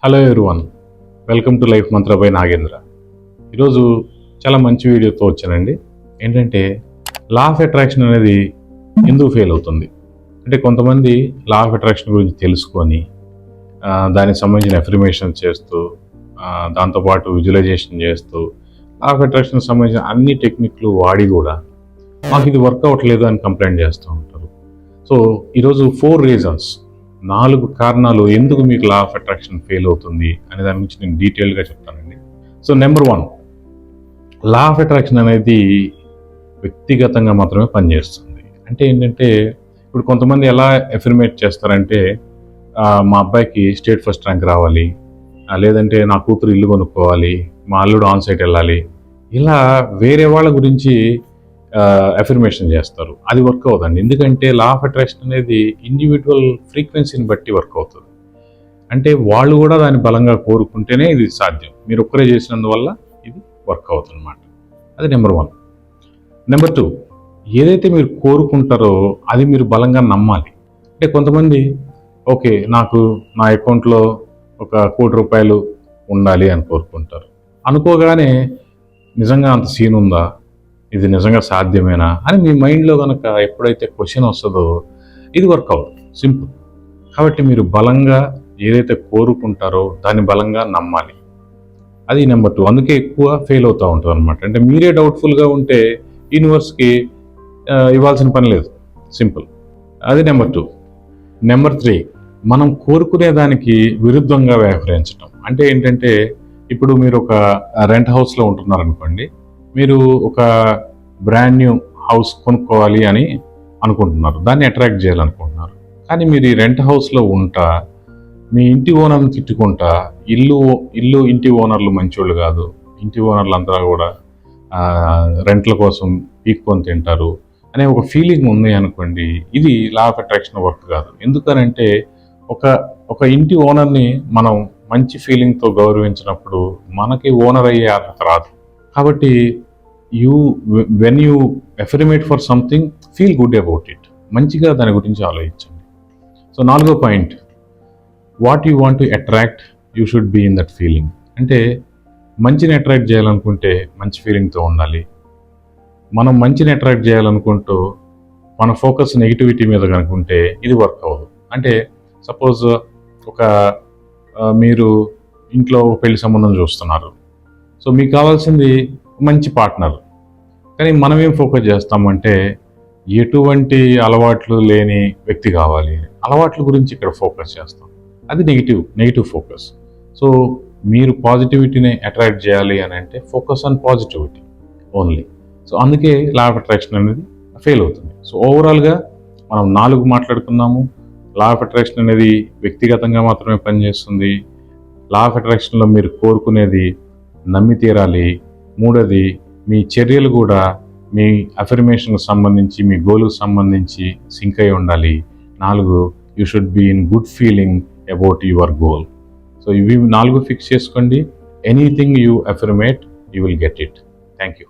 Hello everyone, welcome to life Mantra by Nagendra. ఈరోజు చాలా మంచి వీడియోతో వచ్చానండి. ఏంటంటే లా ఆఫ్ అట్రాక్షన్ అనేది ఎందుకు ఫెయిల్ అవుతుంది అంటే, కొంతమంది లా ఆఫ్ అట్రాక్షన్ గురించి తెలుసుకొని దానికి సంబంధించిన అఫర్మేషన్ చేస్తూ దాంతోపాటు విజువలైజేషన్ చేస్తూ లా ఆఫ్ అట్రాక్షన్కి సంబంధించిన అన్ని టెక్నిక్లు వాడి కూడా మాకు ఇది వర్క్ అవ్వట్లేదు అని కంప్లైంట్ చేస్తూ ఉంటారు. సో ఈరోజు 4 రీజన్స్, 4 కారణాలు ఎందుకు మీకు లా ఆఫ్ అట్రాక్షన్ ఫెయిల్ అవుతుంది అనే దాని గురించి నేను డీటెయిల్గా చెప్తానండి. So number 1, law of attraction అనేది వ్యక్తిగతంగా మాత్రమే పనిచేస్తుంది. అంటే ఏంటంటే, ఇప్పుడు కొంతమంది ఎలా ఎఫర్మేట్ చేస్తారంటే, మా అబ్బాయికి స్టేట్ ఫస్ట్ ర్యాంక్ రావాలి, లేదంటే నా కూతురు ఇల్లు కొనుక్కోవాలి, మా అల్లుడు ఆన్ సైట్ వెళ్ళాలి, ఇలా వేరే వాళ్ళ గురించి అఫర్మేషన్ చేస్తారు. అది వర్క్ అవుతుంది. ఎందుకంటే లా ఆఫ్ అట్రాక్షన్ అనేది ఇండివిజువల్ ఫ్రీక్వెన్సీని బట్టి వర్క్ అవుతుంది. అంటే వాళ్ళు కూడా దాన్ని బలంగా కోరుకుంటేనే ఇది సాధ్యం. మీరు ఒక్కరే చేసినందువల్ల ఇది వర్క్ అవుతుంది అన్నమాట. అది నెంబర్ 1. నెంబర్ 2, ఏదైతే మీరు కోరుకుంటారో అది మీరు బలంగా నమ్మాలి. అంటే కొంతమంది ఓకే, నాకు నా అకౌంట్లో ఒక ₹1 కోటి ఉండాలి అని కోరుకుంటారు. అనుకోగానే నిజంగా అంత సీన్ ఉందా, ఇది నిజంగా సాధ్యమేనా అని మీ మైండ్లో కనుక ఎప్పుడైతే క్వశ్చన్ వస్తుందో ఇది వర్క్ అవుతుంది. సింపుల్. కాబట్టి మీరు బలంగా ఏదైతే కోరుకుంటారో దాన్ని బలంగా నమ్మాలి. అది నెంబర్ 2. అందుకే ఎక్కువ ఫెయిల్ అవుతూ ఉంటుంది అనమాట. అంటే మీరే డౌట్ఫుల్గా ఉంటే యూనివర్స్కి ఇవ్వాల్సిన పని లేదు. సింపుల్. అది నెంబర్ 2. నెంబర్ 3, మనం కోరుకునే దానికి విరుద్ధంగా వ్యవహరించడం. అంటే ఏంటంటే, ఇప్పుడు మీరు ఒక రెంట్ హౌస్లో ఉంటున్నారనుకోండి, మీరు ఒక బ్రాండ్ న్యూ హౌస్ కొనుక్కోవాలి అని అనుకుంటున్నారు, దాన్ని అట్రాక్ట్ చేయాలనుకుంటున్నారు. కానీ మీరు ఈ రెంట్ హౌస్లో ఉంటా మీ ఇంటి ఓనర్ని తిట్టుకుంటా, ఇల్లు ఇంటి ఓనర్లు మంచోళ్ళు కాదు, ఇంటి ఓనర్లు అంతా కూడా రెంట్ల కోసం పీక్కొని తింటారు అనే ఒక ఫీలింగ్ ఉంది అనుకోండి, ఇది లా ఆఫ్ అట్రాక్షన్ వర్క్ కాదు. ఎందుకనంటే ఒక ఇంటి ఓనర్ని మనం మంచి ఫీలింగ్తో గౌరవించినప్పుడు మనకి ఓనర్ అయ్యే అర్హత రాదు. కాబట్టి when you affirm it for something, feel good about it. మంచిగా దాని గురించి ఆలోచించండి. సో 4వ point, what you want to attract you should be in that feeling. అంటే మంచిని అట్రాక్ట్ చేయాలనుకుంటే మంచి ఫీలింగ్తో ఉండాలి. మనం మంచిని అట్రాక్ట్ చేయాలనుకుంటూ మన ఫోకస్ నెగిటివిటీ మీద కనుకుంటే ఇది వర్క్ అవ్వదు. అంటే సపోజ్ మీరు ఇంట్లో పెళ్లి సంబంధం చూస్తున్నారు. సో మీకు కావాల్సింది మంచి పార్ట్నర్. కానీ మనం ఏం ఫోకస్ చేస్తామంటే, ఎటువంటి అలవాట్లు లేని వ్యక్తి కావాలి, అలవాట్ల గురించి ఇక్కడ ఫోకస్ చేస్తాం. అది నెగిటివ్ ఫోకస్. సో మీరు పాజిటివిటీని అట్రాక్ట్ చేయాలి అని అంటే focus on positivity only. So అందుకే లా ఆఫ్ అట్రాక్షన్ అనేది ఫెయిల్ అవుతుంది. సో ఓవరాల్గా మనం 4 మాట్లాడుకున్నాము. లా ఆఫ్ అట్రాక్షన్ అనేది వ్యక్తిగతంగా మాత్రమే పనిచేస్తుంది. లా ఆఫ్ అట్రాక్షన్లో మీరు కోరుకునేది నమ్మి తీరాలి. 3వది, మీ చర్యలు కూడా మీ అఫర్మేషన్కి సంబంధించి, మీ గోల్కి సంబంధించి సింక్ అయి ఉండాలి. 4, you should be in good feeling about your goal. So ఇవి 4 ఫిక్స్ చేసుకోండి. Anything you affirm it, you will get it. Thank you.